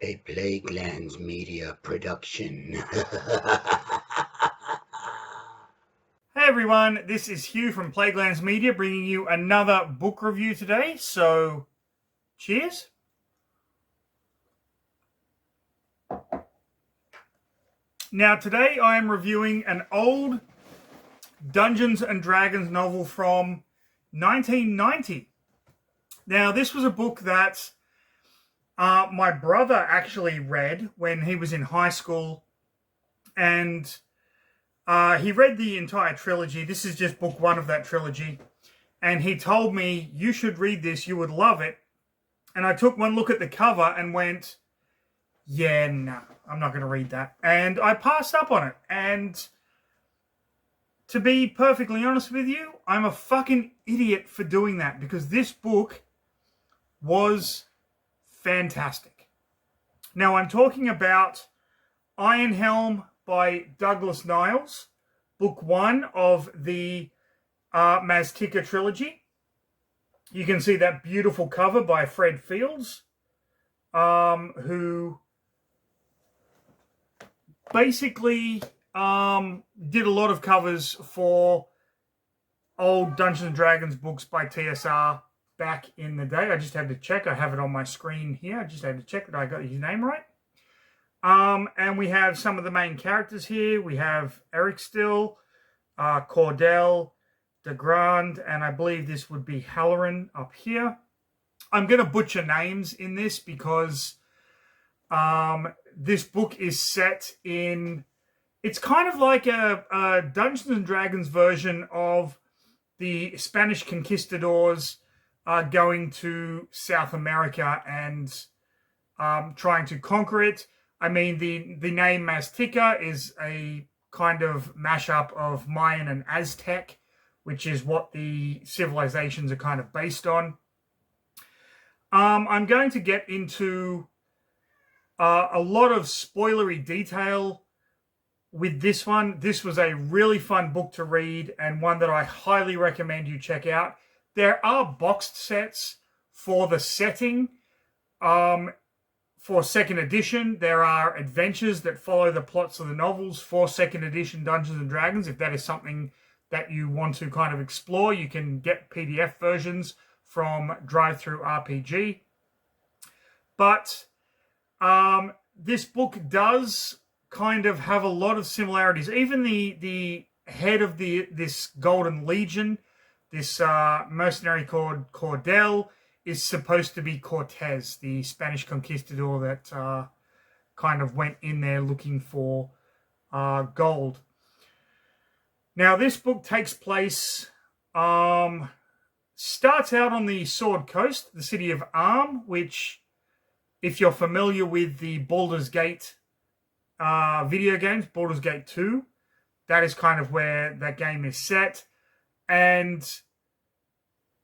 A Plaguelands Media production. Hey everyone, this is Hugh from Plaguelands Media bringing you another book review today. So, cheers. Now, today I am reviewing an old Dungeons and Dragons novel from 1990. Now, this was a book that my brother actually read when he was in high school, and he read the entire trilogy. This is just book one of that trilogy. And he told me, you should read this, you would love it. And I took one look at the cover and went, yeah, no, I'm not going to read that. And I passed up on it. And to be perfectly honest with you, I'm a fucking idiot for doing that because this book was fantastic. Now, I'm talking about Ironhelm by Douglas Niles, book one of the Maztica trilogy. You can see that beautiful cover by Fred Fields, who basically did a lot of covers for old Dungeons and Dragons books by TSR back in the day. I just had to check. I have it on my screen here. I just had to check that I got his name right. And we have some of the main characters here. We have Eric Still, Cordell, DeGrand, and I believe this would be Halloran up here. I'm going to butcher names in this because this book is set in... It's kind of like a Dungeons and Dragons version of the Spanish conquistadors going to South America and trying to conquer it. I mean, the name Maztica is a kind of mashup of Mayan and Aztec, which is what the civilizations are kind of based on. I'm going to get into a lot of spoilery detail with this one. This was a really fun book to read and one that I highly recommend you check out. There are boxed sets for the setting. For second edition, there are adventures that follow the plots of the novels for second edition Dungeons and Dragons. If that is something that you want to kind of explore, you can get PDF versions from Drive-Thru RPG. But this book does kind of have a lot of similarities. Even the head of this Golden Legion, this mercenary called Cordell, is supposed to be Cortez, the Spanish conquistador that kind of went in there looking for gold. Now, this book takes place, starts out on the Sword Coast, the city of Arm, which, if you're familiar with the Baldur's Gate video games, Baldur's Gate 2, that is kind of where that game is set. And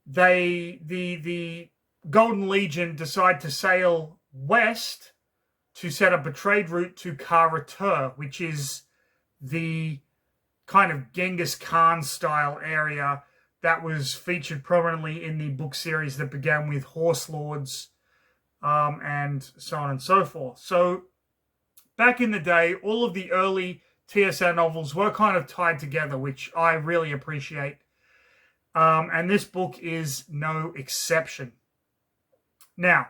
the Golden Legion decide to sail west to set up a trade route to Kara-Tur, which is the kind of Genghis Khan style area that was featured prominently in the book series that began with Horse Lords and so on and so forth. So back in the day, all of the early TSR novels were kind of tied together, which I really appreciate. And this book is no exception. Now,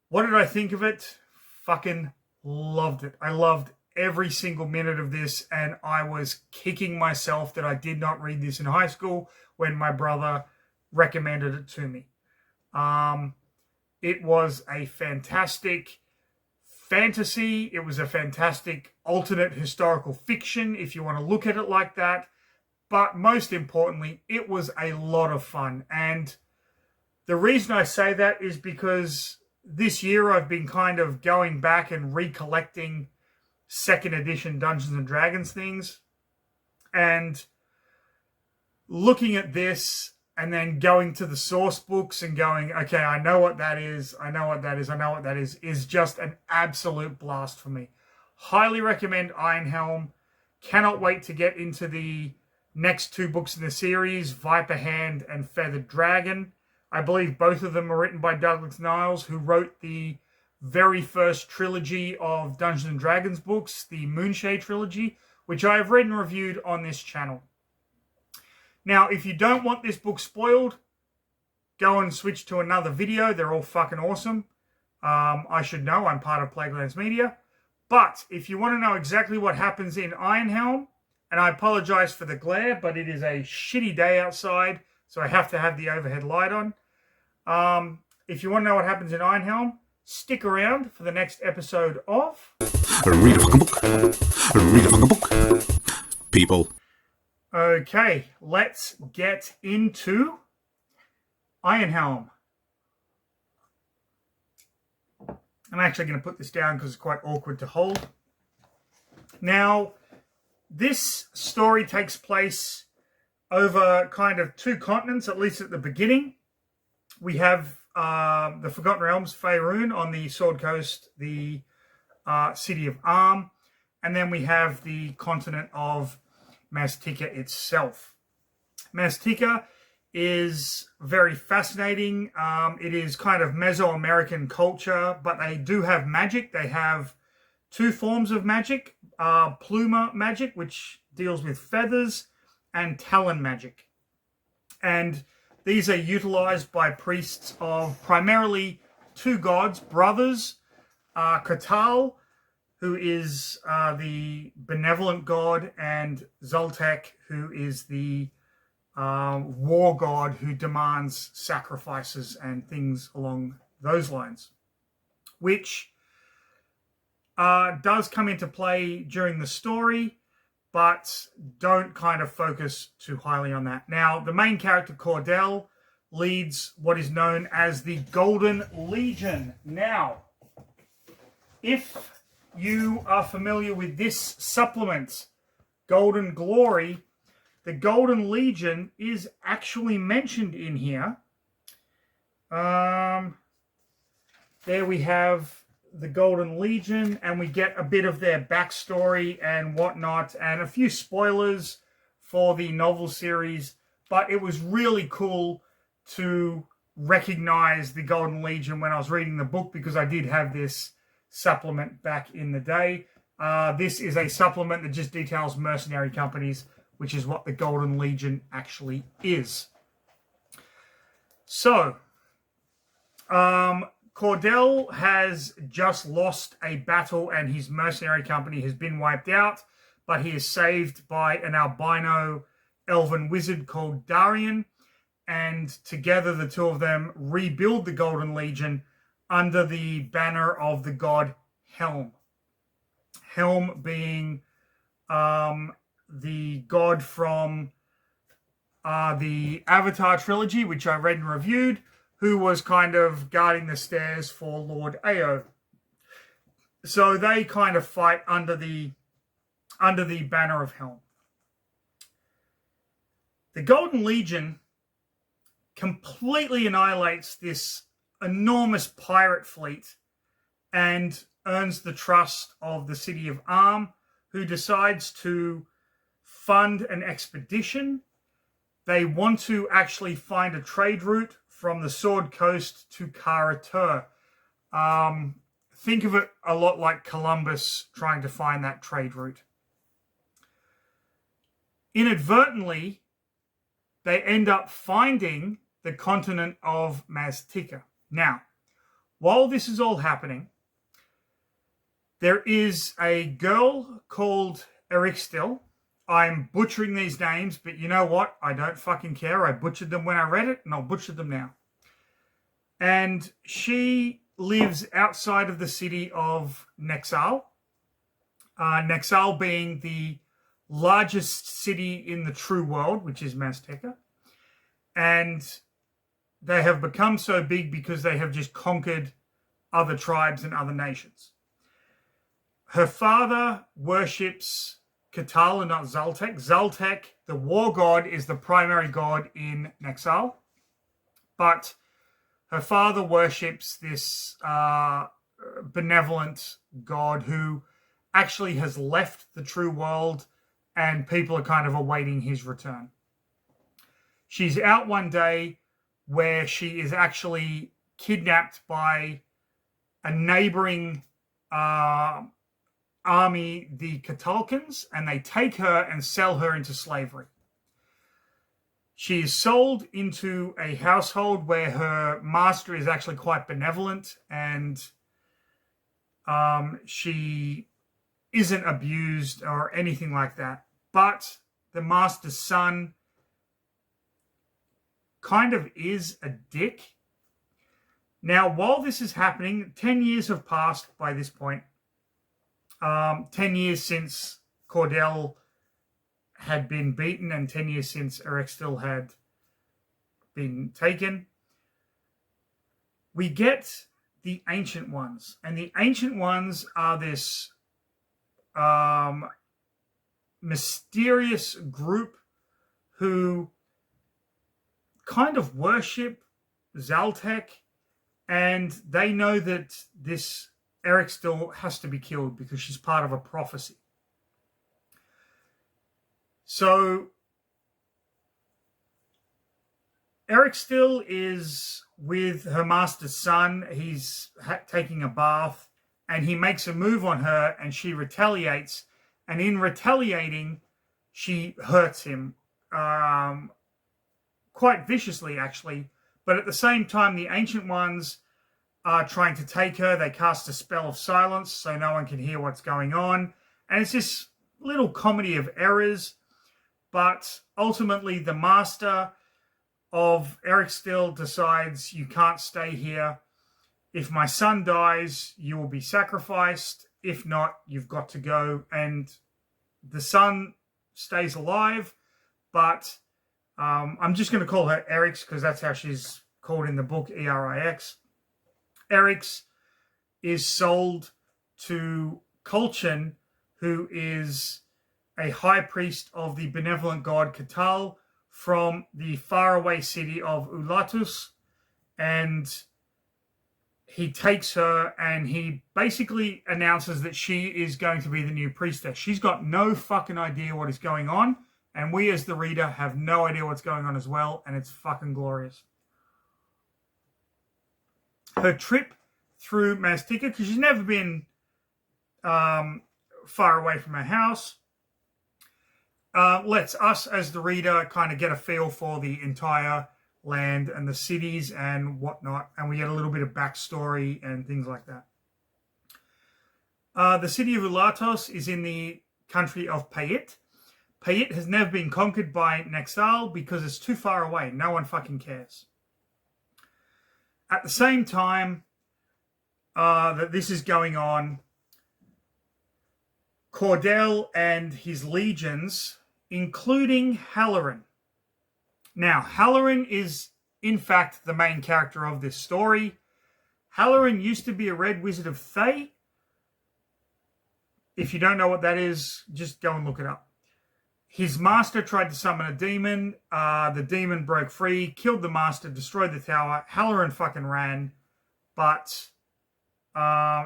what did I think of it? Fucking loved it. I loved every single minute of this, and I was kicking myself that I did not read this in high school when my brother recommended it to me. It was a fantastic fantasy. It was a fantastic alternate historical fiction, if you want to look at it like that. But most importantly, it was a lot of fun. And the reason I say that is because this year I've been kind of going back and recollecting second edition Dungeons and Dragons things. And looking at this and then going to the source books and going, okay, I know what that is, I know what that is just an absolute blast for me. Highly recommend Ironhelm. Cannot wait to get into the next two books in the series, Viper Hand and Feathered Dragon. I believe both of them are written by Douglas Niles, who wrote the very first trilogy of Dungeons and Dragons books, the Moonshade trilogy, which I have read and reviewed on this channel. Now, if you don't want this book spoiled, go and switch to another video. They're all fucking awesome. I should know. I'm part of Plaguelands Media. But if you want to know exactly what happens in Ironhelm, and I apologize for the glare, but it is a shitty day outside, so I have to have the overhead light on. If you want to know what happens in Ironhelm, stick around for the next episode of... Read a fucking book. Read a fucking book. People. Okay, let's get into Ironhelm. I'm actually going to put this down because it's quite awkward to hold. Now, this story takes place over kind of 2 continents, at least at the beginning. We have the Forgotten Realms, Faerun, on the Sword Coast, the city of Arm, and then we have the continent of Maztica itself. Maztica is very fascinating. It is kind of Mesoamerican culture, but they do have magic. They have 2 forms of magic, Pluma magic, which deals with feathers, and Talon magic. And these are utilized by priests of primarily 2 gods, brothers, Katal, who is the benevolent god, and Zoltek, who is the war god who demands sacrifices and things along those lines, which does come into play during the story, but don't kind of focus too highly on that. Now, the main character, Cordell, leads what is known as the Golden Legion. Now, if you are familiar with this supplement, Golden Glory, the Golden Legion is actually mentioned in here. There we have the Golden Legion, and we get a bit of their backstory and whatnot, and a few spoilers for the novel series. But it was really cool to recognize the Golden Legion when I was reading the book, because I did have this supplement back in the day. This is a supplement that just details mercenary companies, which is what the Golden Legion actually is. So, Cordell has just lost a battle and his mercenary company has been wiped out, but he is saved by an albino elven wizard called Darian, and together the 2 of them rebuild the Golden Legion under the banner of the god Helm. Helm being the god from the Avatar trilogy, which I read and reviewed, who was kind of guarding the stairs for Lord Ao. So they kind of fight under the banner of Helm. The Golden Legion completely annihilates this enormous pirate fleet and earns the trust of the city of Arm, who decides to fund an expedition. They want to actually find a trade route from the Sword Coast to Kara-Tur. Think of it a lot like Columbus trying to find that trade route. Inadvertently, they end up finding the continent of Maztica. Now, while this is all happening, there is a girl called Erixtil. I'm butchering these names, but you know what? I don't fucking care. I butchered them when I read it, and I'll butcher them now. And she lives outside of the city of Nexal. Nexal being the largest city in the true world, which is Maztica. And they have become so big because they have just conquered other tribes and other nations. Her father worships Katal and not Zoltek. Zoltek, the war god, is the primary god in Nexal. But her father worships this benevolent god who actually has left the true world, and people are kind of awaiting his return. She's out one day where she is actually kidnapped by a neighboring army, the Catalkans, and they take her and sell her into slavery. She is sold into a household where her master is actually quite benevolent, and she isn't abused or anything like that. But the master's son kind of is a dick. Now, while this is happening, 10 years have passed by this point. 10 years since Cordell had been beaten and 10 years since Erextil had been taken. We get the Ancient Ones. And the Ancient Ones are this mysterious group who kind of worship Zaltek, and they know that this Erextil has to be killed because she's part of a prophecy. So Erextil is with her master's son. He's taking a bath, and he makes a move on her, and she retaliates. And in retaliating, she hurts him quite viciously, actually. But at the same time, the Ancient Ones are trying to take her. They cast a spell of silence so no one can hear what's going on. And it's this little comedy of errors. But ultimately, the master of Erextil decides, you can't stay here. If my son dies, you will be sacrificed. If not, you've got to go. And the son stays alive, but I'm just going to call her Eryx because that's how she's called in the book, Erix. Eryx is sold to Colchin, who is a high priest of the benevolent god Catal from the faraway city of Ulatus, and he takes her and he basically announces that she is going to be the new priestess. She's got no fucking idea what is going on, and we as the reader have no idea what's going on as well, and it's fucking glorious. Her trip through Maztica, because she's never been far away from her house, lets us as the reader kind of get a feel for the entire land and the cities and whatnot, and we get a little bit of backstory and things like that. The city of Ulatos is in the country of Payit. Payit has never been conquered by Nexal because it's too far away. No one fucking cares. At the same time that this is going on, Cordell and his legions, including Halloran. Now, Halloran is, in fact, the main character of this story. Halloran used to be a Red Wizard of Thay. If you don't know what that is, just go and look it up. His master tried to summon a demon. The demon broke free, killed the master, destroyed the tower. Halloran fucking ran, but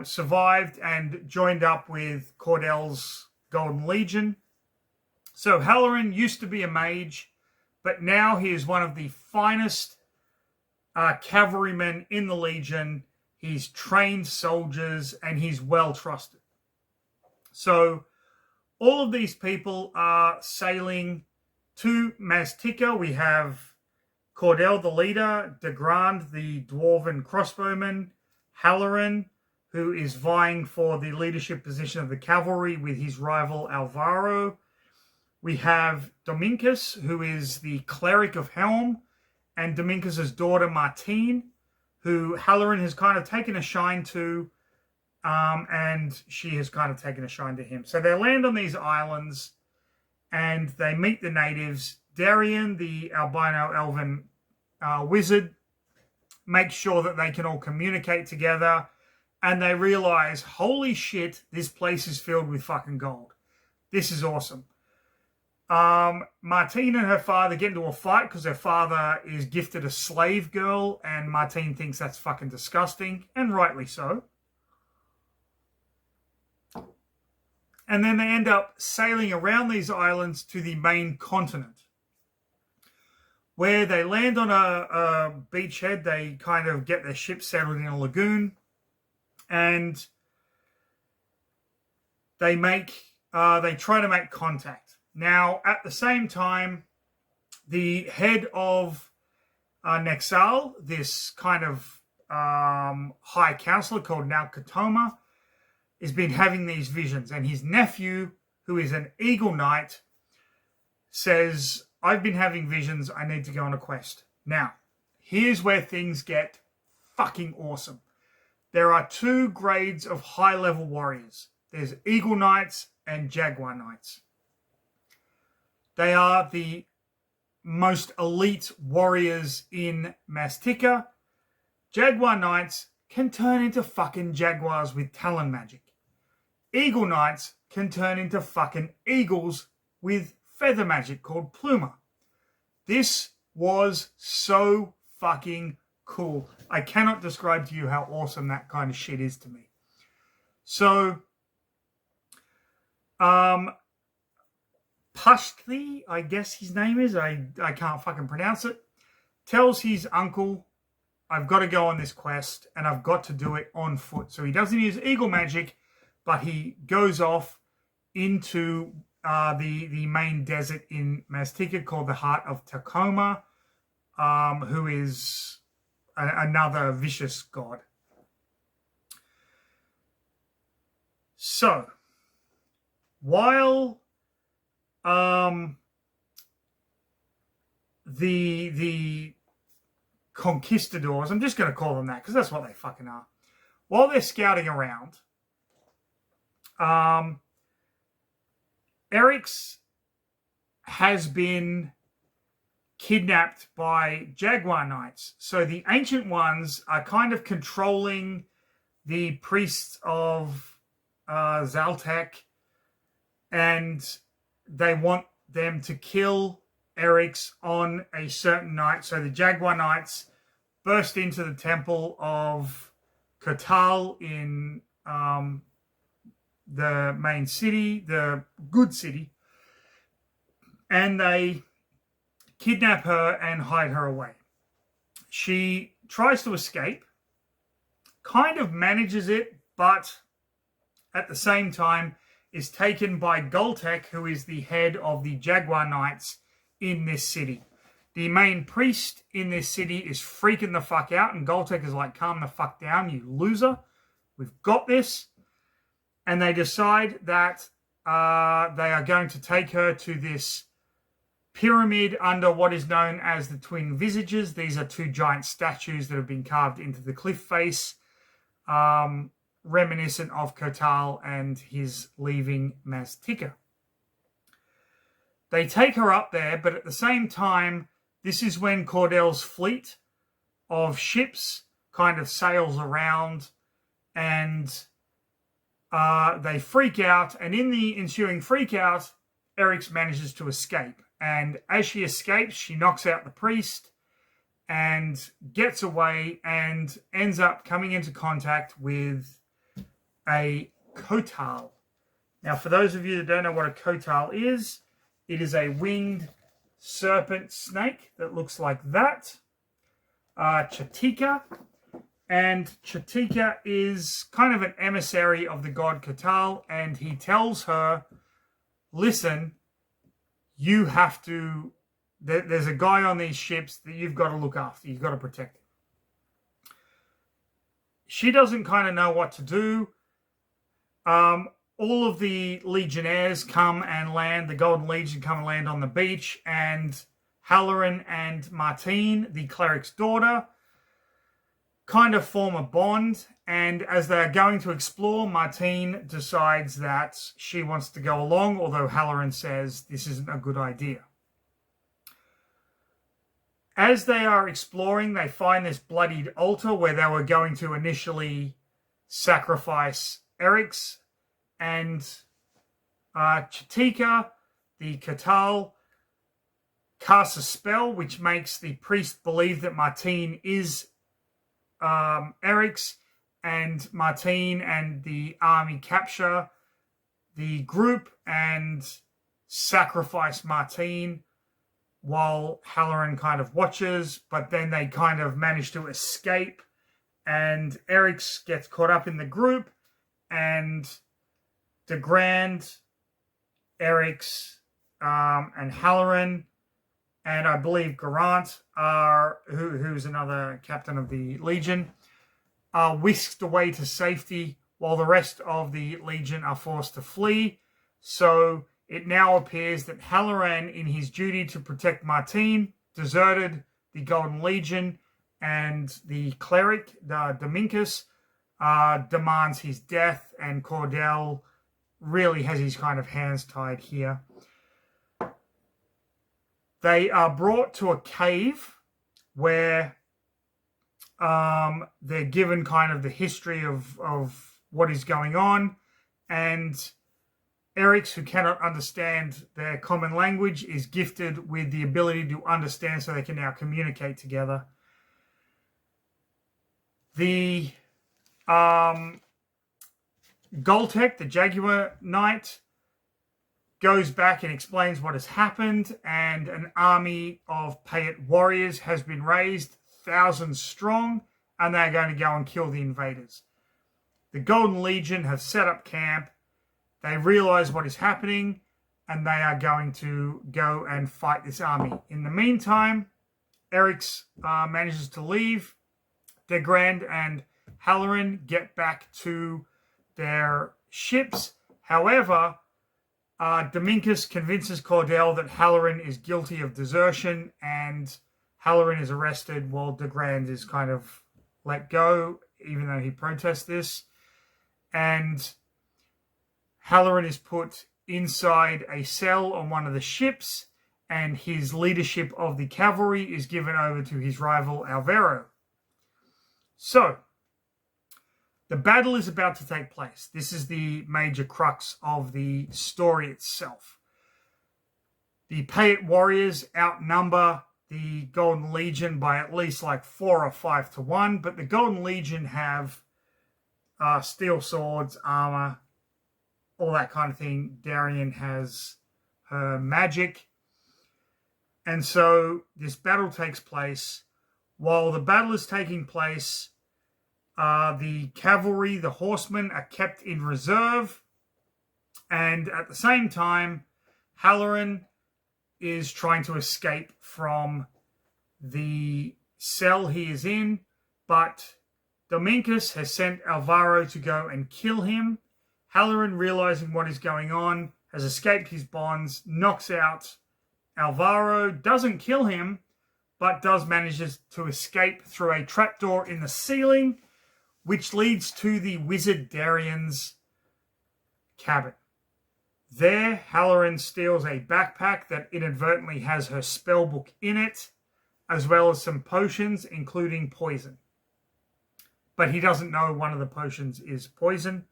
survived and joined up with Cordell's Golden Legion. So Halloran used to be a mage, but now he is one of the finest cavalrymen in the Legion. He's trained soldiers, and he's well trusted. So all of these people are sailing to Maztica. We have Cordell, the leader, De Grand, the dwarven crossbowman, Halloran, who is vying for the leadership position of the cavalry with his rival Alvaro. We have Domincus, who is the cleric of Helm, and Domincus' daughter Martine, who Halloran has kind of taken a shine to, and she has kind of taken a shine to him. So they land on these islands, and they meet the natives. Darien, the albino elven wizard, makes sure that they can all communicate together, and they realize, holy shit, this place is filled with fucking gold. This is awesome. Martine and her father get into a fight because her father is gifted a slave girl, and Martine thinks that's fucking disgusting, and rightly so. And then they end up sailing around these islands to the main continent, where they land on a beachhead. They kind of get their ship settled in a lagoon, and they try to make contact. Now, at the same time, the head of Nexal, this kind of high counselor called Nalkatoma, has been having these visions, and his nephew, who is an Eagle Knight, says, I've been having visions, I need to go on a quest. Now, here's where things get fucking awesome. There are 2 grades of high-level warriors. There's Eagle Knights and Jaguar Knights. They are the most elite warriors in Maztica. Jaguar Knights can turn into fucking jaguars with talon magic. Eagle Knights can turn into fucking eagles with feather magic called Pluma. This was so fucking cool. I cannot describe to you how awesome that kind of shit is to me. So, Pashti, I guess his name is, I can't fucking pronounce it, tells his uncle, I've got to go on this quest and I've got to do it on foot. So he doesn't use eagle magic, but he goes off into the main desert in Maztica called the Heart of Tacoma, who is another vicious god. So, while the conquistadors, I'm just going to call them that because that's what they fucking are, while they're scouting around, Eryx has been kidnapped by Jaguar Knights. So the Ancient Ones are kind of controlling the priests of Zaltek, and they want them to kill Eryx on a certain night. So the Jaguar Knights burst into the temple of Kotal in the main city, the good city, and they kidnap her and hide her away. She tries to escape, kind of manages it, but at the same time is taken by Goltek, who is the head of the Jaguar Knights in this city. The main priest in this city is freaking the fuck out, and Goltek is like, calm the fuck down, you loser. We've got this. And they decide that they are going to take her to this pyramid under what is known as the Twin Visages. These are 2 giant statues that have been carved into the cliff face, reminiscent of Kotal and his leaving Maztica. They take her up there, but at the same time, this is when Cordel's fleet of ships kind of sails around, and they freak out, and in the ensuing freak out, Eryx manages to escape. And as she escapes, she knocks out the priest and gets away and ends up coming into contact with a Kotal. Now, for those of you that don't know what a Kotal is, it is a winged serpent snake that looks like that. Chatika. And Chatika is kind of an emissary of the god Kotal, and he tells her, listen, you have to, there's a guy on these ships that you've got to look after, you've got to protect him. She doesn't kind of know what to do. All of the legionnaires come and land, the Golden Legion come and land on the beach, and Halloran and Martine, the cleric's daughter, kind of form a bond, and as they're going to explore, Martine decides that she wants to go along, although Halloran says this isn't a good idea. As they are exploring, they find this bloodied altar where they were going to initially sacrifice Eryx, and Chatika, the Kotal, casts a spell which makes the priest believe that Martine is Eryx, and Martine and the army capture the group and sacrifice Martine while Halloran kind of watches, but then they kind of manage to escape and Eric's gets caught up in the group, and the Grand, Eric's, and Halloran, and I believe Geraint who's another captain of the Legion, are whisked away to safety while the rest of the Legion are forced to flee. So it now appears that Halloran, in his duty to protect Martine, deserted the Golden Legion, and the cleric, Dominicus, demands his death, and Cordell really has his kind of hands tied here. They are brought to a cave where they're given kind of the history of what is going on, and Eric's, who cannot understand their common language, is gifted with the ability to understand, so they can now communicate together. The Goltek, the Jaguar Knight, goes back and explains what has happened, and an army of Payet warriors has been raised, thousands strong, and they're going to go and kill the invaders. The Golden Legion have set up camp. They realize what is happening, and they are going to go and fight this army. In the meantime, Eric's manages to leave. De Grand and Halloran get back to their ships. However, Dominicus convinces Cordell that Halloran is guilty of desertion, and Halloran is arrested while De Grand is kind of let go, even though he protests this. And Halloran is put inside a cell on one of the ships, and his leadership of the cavalry is given over to his rival Alvaro. So, the battle is about to take place. This is the major crux of the story itself. The Payet warriors outnumber the Golden Legion by at least like 4 or 5 to 1, but the Golden Legion have steel swords, armor, all that kind of thing. Darien has her magic. And so this battle takes place. While the battle is taking place, the cavalry, the horsemen, are kept in reserve. And at the same time, Halloran is trying to escape from the cell he is in. But Dominicus has sent Alvaro to go and kill him. Halloran, realizing what is going on, has escaped his bonds, knocks out Alvaro, doesn't kill him, but does manage to escape through a trapdoor in the ceiling, which leads to the wizard Darien's cabin. There, Halloran steals a backpack that inadvertently has her spellbook in it, as well as some potions, including poison. But he doesn't know one of the potions is poison.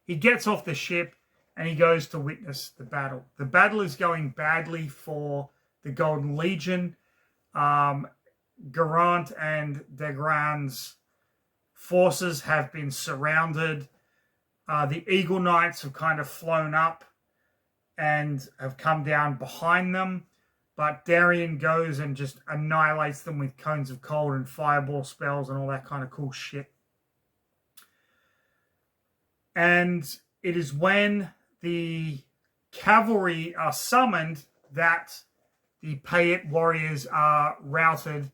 He gets off the ship and he goes to witness the battle. The battle is going badly for the Golden Legion. Geraint and De Grand's forces have been surrounded. The Eagle Knights have kind of flown up and have come down behind them. But Darien goes and just annihilates them with cones of cold and fireball spells and all that kind of cool shit. And it is when the cavalry are summoned that the Payet warriors are routed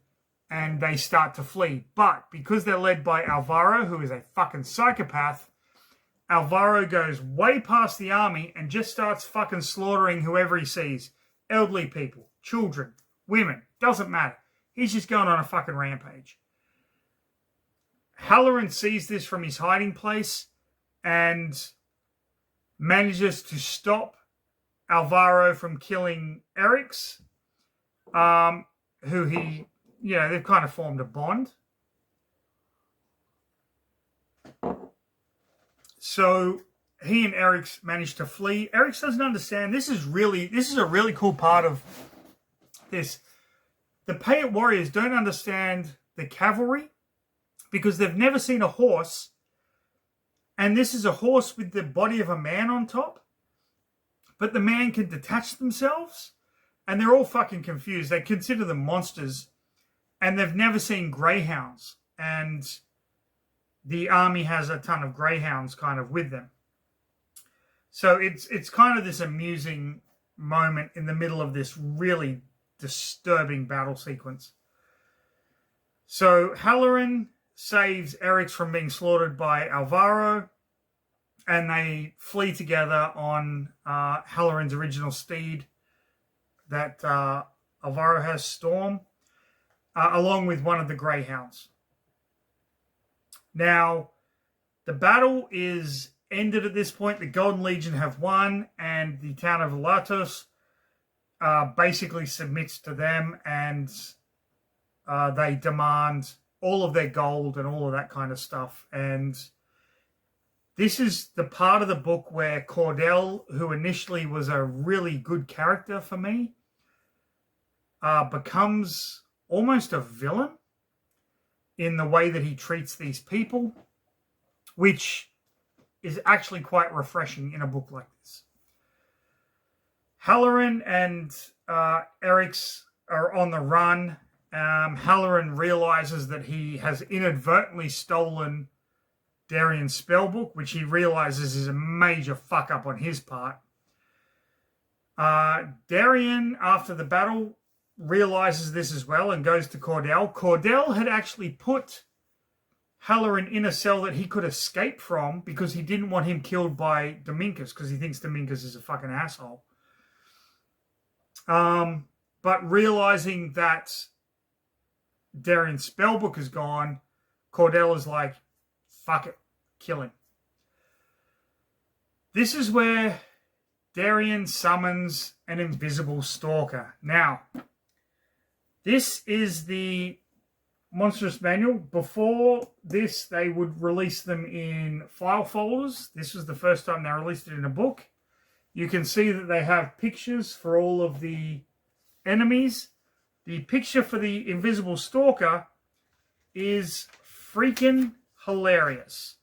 and they start to flee. But because they're led by Alvaro, who is a fucking psychopath, Alvaro goes way past the army and just starts fucking slaughtering whoever he sees. Elderly people, children, women, doesn't matter. He's just going on a fucking rampage. Halloran sees this from his hiding place and manages to stop Alvaro from killing Eric's, who he, they've kind of formed a bond. So he and Eric's manage to flee. Eric's doesn't understand. This is a really cool part of this. The Payet warriors don't understand the cavalry because they've never seen a horse. And this is a horse with the body of a man on top. But the man can detach themselves. And they're all fucking confused. They consider them monsters. And they've never seen greyhounds. And the army has a ton of greyhounds kind of with them. So it's kind of this amusing moment in the middle of this really disturbing battle sequence. So Halloran saves Eryx from being slaughtered by Alvaro, and they flee together on Halloran's original steed that Alvaro has, Storm, along with one of the greyhounds. Now, the battle is ended at this point. The Golden Legion have won, and the town of Latos basically submits to them, and they demand all of their gold and all of that kind of stuff. And this is the part of the book where Cordell, who initially was a really good character for me, becomes almost a villain in the way that he treats these people, which is actually quite refreshing in a book like this. Halloran and Eryx are on the run. Halloran realizes that he has inadvertently stolen Darien's spellbook, which he realizes is a major fuck up on his part. Darien, after the battle, realizes this as well and goes to Cordell. Cordell had actually put Halloran in a cell that he could escape from because he didn't want him killed by Dominkus, because he thinks Dominkus is a fucking asshole. But realizing that Darien's spellbook is gone, Cordell is like, fuck it, kill him. This is where Darien summons an invisible stalker. Now, this is the Monstrous Manual. Before this, they would release them in file folders. This was the first time they released it in a book. You can see that they have pictures for all of the enemies. The picture for the Invisible Stalker is freaking hilarious.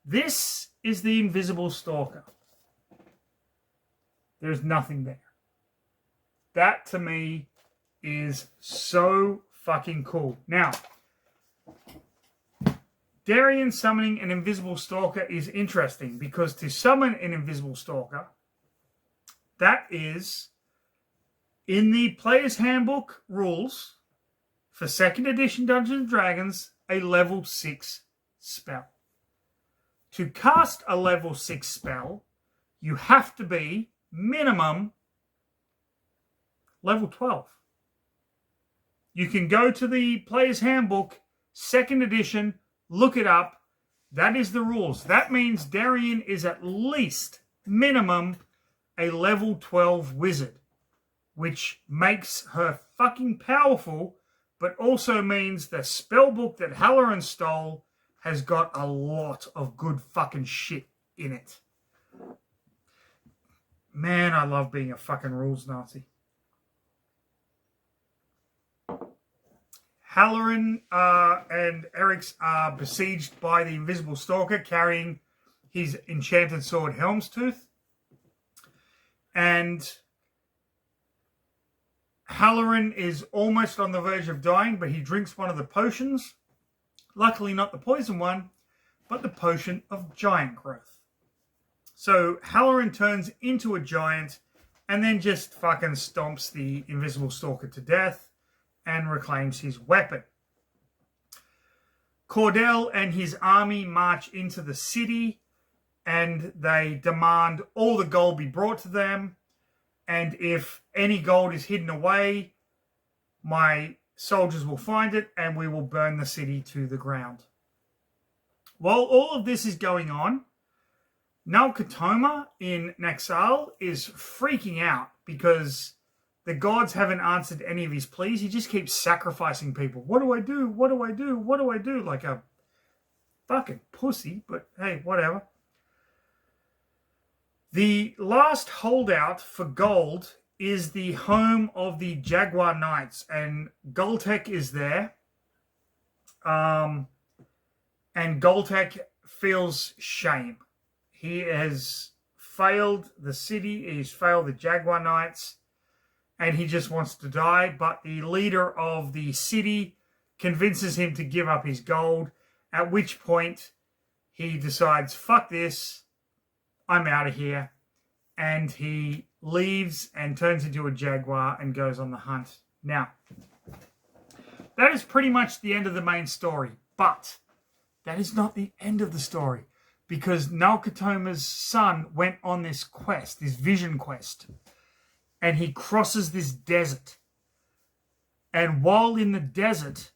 This is the Invisible Stalker. There's nothing there. That, to me, is so fucking cool. Now, Darien summoning an Invisible Stalker is interesting because to summon an Invisible Stalker, that is, in the Player's Handbook rules for 2nd edition Dungeons & Dragons, a level 6 spell. To cast a level 6 spell, you have to be minimum level 12. You can go to the Player's Handbook, 2nd edition, look it up. That is the rules. That means Darien is at least minimum a level 12 wizard, which makes her fucking powerful, but also means the spellbook that Halloran stole has got a lot of good fucking shit in it. Man, I love being a fucking rules Nazi. Halloran and Eryx are besieged by the Invisible Stalker carrying his enchanted sword Helmstooth. And Halloran is almost on the verge of dying, but he drinks one of the potions. Luckily not the poison one, but the potion of giant growth. So Halloran turns into a giant and then just fucking stomps the Invisible Stalker to death and reclaims his weapon. Cordell and his army march into the city and they demand all the gold be brought to them. And if any gold is hidden away, my soldiers will find it and we will burn the city to the ground. While all of this is going on, Nalkatoma in Naxal is freaking out because the gods haven't answered any of his pleas. He just keeps sacrificing people. What do I do? What do I do? What do I do? Like a fucking pussy, but hey, whatever. The last holdout for gold is the home of the Jaguar Knights, and Goltek is there. And Goltek feels shame. He has failed the city, he's failed the Jaguar Knights, and he just wants to die. But the leader of the city convinces him to give up his gold, at which point he decides, fuck this, I'm out of here. And he leaves and turns into a jaguar and goes on the hunt. Now, that is pretty much the end of the main story. But that is not the end of the story. Because Nalkatoma's son went on this quest, this vision quest. And he crosses this desert. And while in the desert,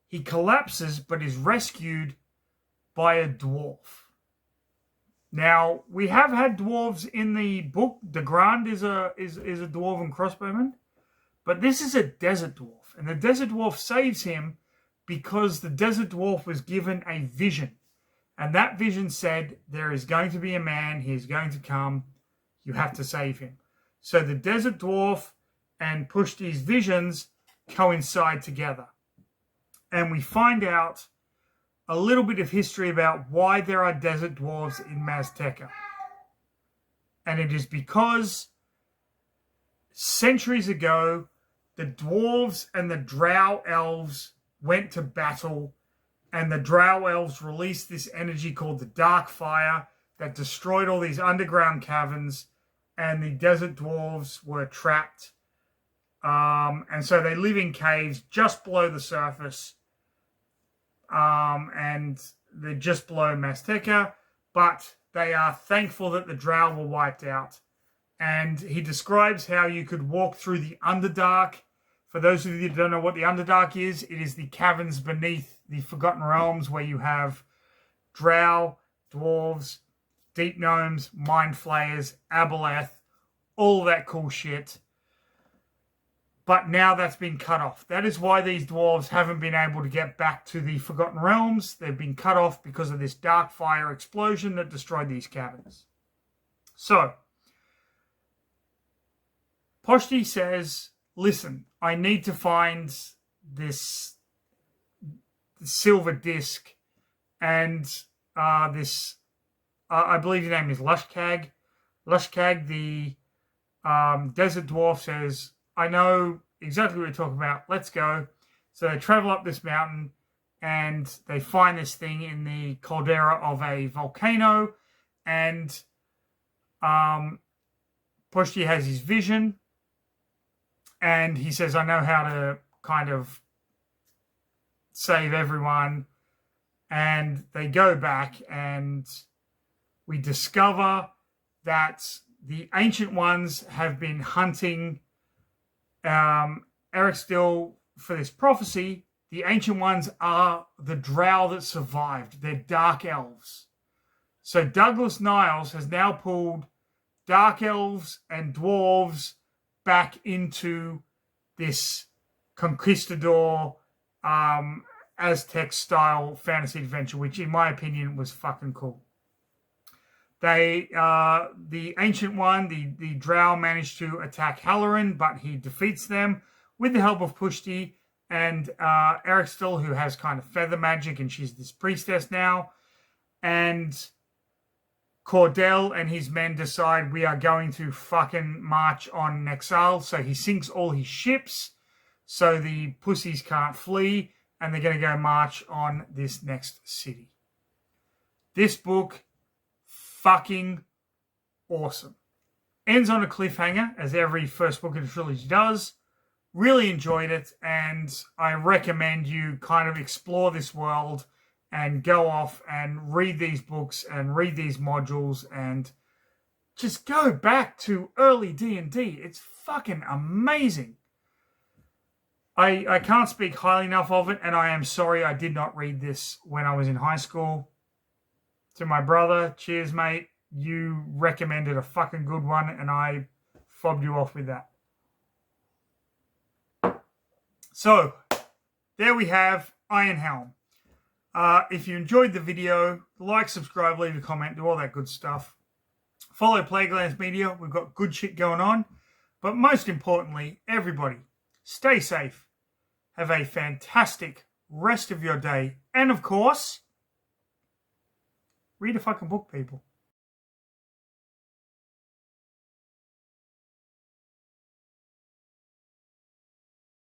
he collapses but is rescued by a dwarf. Now, we have had dwarves in the book. De Grand is a dwarven crossbowman. But this is a desert dwarf. And the desert dwarf saves him because the desert dwarf was given a vision. And that vision said, there is going to be a man. He is going to come. You have to save him. So the desert dwarf and Pushti's visions coincide together. And we find out a little bit of history about why there are desert dwarves in Maztica. And it is because centuries ago, the dwarves and the drow elves went to battle, and the drow elves released this energy called the Dark Fire that destroyed all these underground caverns, and the desert dwarves were trapped. And so they live in caves just below the surface. And they're just below Maztica, but they are thankful that the drow were wiped out. And he describes how you could walk through the Underdark. For those of you that don't know what the Underdark is, it is the caverns beneath the Forgotten Realms where you have drow, dwarves, deep gnomes, mind flayers, aboleth, all that cool shit. But now that's been cut off. That is why these dwarves haven't been able to get back to the Forgotten Realms. They've been cut off because of this dark fire explosion that destroyed these caverns. So, Pushti says, listen, I need to find this silver disc and this, I believe his name is Lushkag. Lushkag, the desert dwarf, says, I know exactly what you're talking about. Let's go. So they travel up this mountain and they find this thing in the caldera of a volcano. And Pushti has his vision. And he says, I know how to kind of save everyone. And they go back and we discover that the Ancient Ones have been hunting Eric Still for this prophecy. The Ancient Ones are the drow that survived. They're dark elves. So Douglas Niles has now pulled dark elves and dwarves back into this conquistador Aztec style fantasy adventure, which in my opinion was fucking cool. They, the Ancient One, the drow managed to attack Halloran, but he defeats them with the help of Pushti and Eric Still, who has kind of feather magic, and she's this priestess now. And Cordell and his men decide we are going to fucking march on Nexal. So he sinks all his ships so the pussies can't flee, and they're going to go march on this next city. This book, fucking awesome. Ends on a cliffhanger, as every first book in the trilogy does. Really enjoyed it, and I recommend you kind of explore this world and go off and read these books and read these modules and just go back to early D&D. It's fucking amazing. I can't speak highly enough of it, and I am sorry I did not read this when I was in high school. To my brother, cheers, mate. You recommended a fucking good one, and I fobbed you off with that. So, there we have Ironhelm. If you enjoyed the video, like, subscribe, leave a comment, do all that good stuff. Follow Plaguelands Media. We've got good shit going on. But most importantly, everybody, stay safe. Have a fantastic rest of your day. And of course, read a fucking book, people.